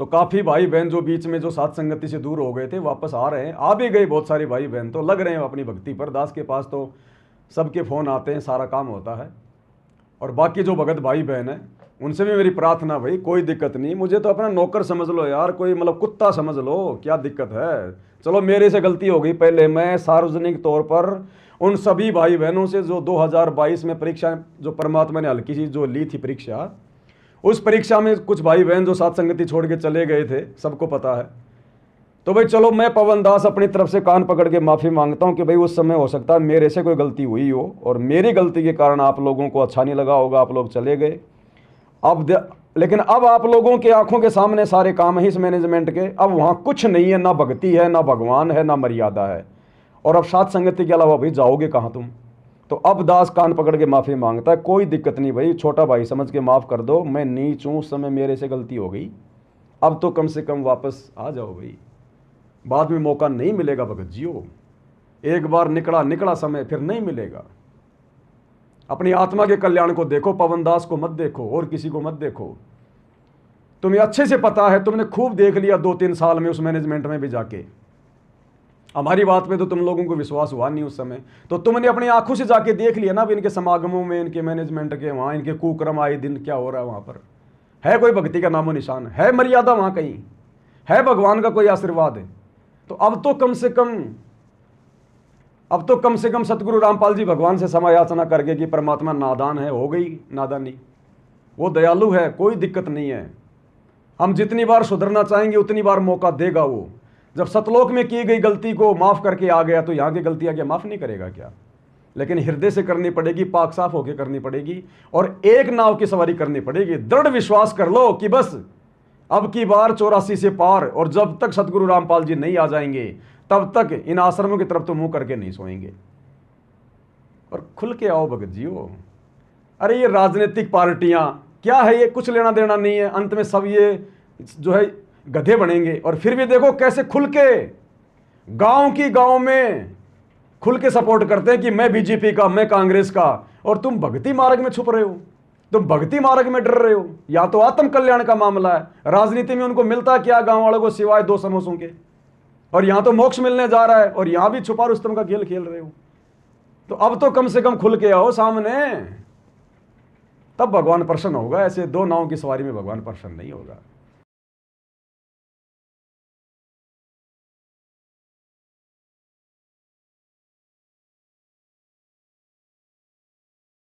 तो काफ़ी भाई बहन जो बीच में जो साथ संगति से दूर हो गए थे वापस आ रहे हैं, आ भी गए बहुत सारे भाई बहन, तो लग रहे हैं अपनी भक्ति पर। दास के पास तो सबके फ़ोन आते हैं, सारा काम होता है। और बाकी जो भगत भाई बहन है उनसे भी मेरी प्रार्थना, भाई कोई दिक्कत नहीं, मुझे तो अपना नौकर समझ लो यार, कोई मतलब कुत्ता समझ लो, क्या दिक्कत है। चलो मेरे से गलती हो गई पहले, मैं सार्वजनिक तौर पर उन सभी भाई बहनों से जो 2022 में परीक्षा जो परमात्मा ने हल्की सी जो ली थी परीक्षा, उस परीक्षा में कुछ भाई बहन जो साथ संगति छोड़ के चले गए थे, सबको पता है। तो भाई चलो मैं पवन दास अपनी तरफ से कान पकड़ के माफ़ी मांगता हूं कि भाई उस समय हो सकता है मेरे से कोई गलती हुई हो और मेरी गलती के कारण आप लोगों को अच्छा नहीं लगा होगा, आप लोग चले गए। लेकिन अब आप लोगों के आंखों के सामने सारे काम है इस मैनेजमेंट के, अब वहाँ कुछ नहीं है, ना भक्ति है, ना भगवान है, ना मर्यादा है। और अब साथ संगति के अलावा भाई जाओगे कहाँ तुम। तो अब दास कान पकड़ के माफ़ी मांगता है, कोई दिक्कत नहीं भाई, छोटा भाई समझ के माफ़ कर दो, मैं नीच हूँ, उस समय मेरे से गलती हो गई, अब तो कम से कम वापस आ जाओ भाई, बाद में मौका नहीं मिलेगा भगत जियो। एक बार निकला समय फिर नहीं मिलेगा। अपनी आत्मा के कल्याण को देखो, पवन दास को मत देखो और किसी को मत देखो। तुम्हें अच्छे से पता है, तुमने खूब देख लिया 2-3 साल में उस मैनेजमेंट में भी जाके। हमारी बात पे तो तुम लोगों को विश्वास हुआ नहीं उस समय, तो तुमने अपनी आंखों से जाके देख लिया ना अब इनके समागमों में, इनके मैनेजमेंट के वहाँ इनके कुक्रम आए दिन क्या हो रहा है वहाँ पर। है कोई भक्ति का नामो निशान, है मर्यादा वहाँ कहीं, है भगवान का कोई आशीर्वाद है। तो अब तो कम से कम सतगुरु रामपाल जी भगवान से क्षमा याचना करके कि परमात्मा नादान है, हो गई नादानी, वो दयालु है, कोई दिक्कत नहीं है। हम जितनी बार सुधरना चाहेंगे उतनी बार मौका देगा वो। जब सतलोक में की गई गलती को माफ़ करके आ गया तो यहाँ की गलतियाँ क्या माफ़ नहीं करेगा क्या। लेकिन हृदय से करनी पड़ेगी, पाक साफ होकर करनी पड़ेगी और एक नाव की सवारी करनी पड़ेगी। दृढ़ विश्वास कर लो कि बस अब की बार 84 से पार, और जब तक सतगुरु रामपाल जी नहीं आ जाएंगे तब तक इन आश्रमों की तरफ तो मुंह करके नहीं सोएंगे। और खुल के आओ भगत जियो। अरे ये राजनीतिक पार्टियां क्या है, ये कुछ लेना देना नहीं है, अंत में सब ये जो है गधे बनेंगे। और फिर भी देखो कैसे खुल के गांव में खुल के सपोर्ट करते हैं कि मैं बीजेपी का, मैं कांग्रेस का, और तुम भक्ति मार्ग में छुप रहे हो, तुम भक्ति मार्ग में डर रहे हो। या तो आत्म कल्याण का मामला है, राजनीति में उनको मिलता क्या गांव वालों को सिवाय 2 समोसों के, और यहां तो मोक्ष मिलने जा रहा है और यहां भी छुपा रुस्तम का खेल खेल रहे हो। तो अब तो कम से कम खुल के आओ सामने, तब भगवान प्रसन्न होगा। ऐसे 2 नाव की सवारी में भगवान प्रसन्न नहीं होगा।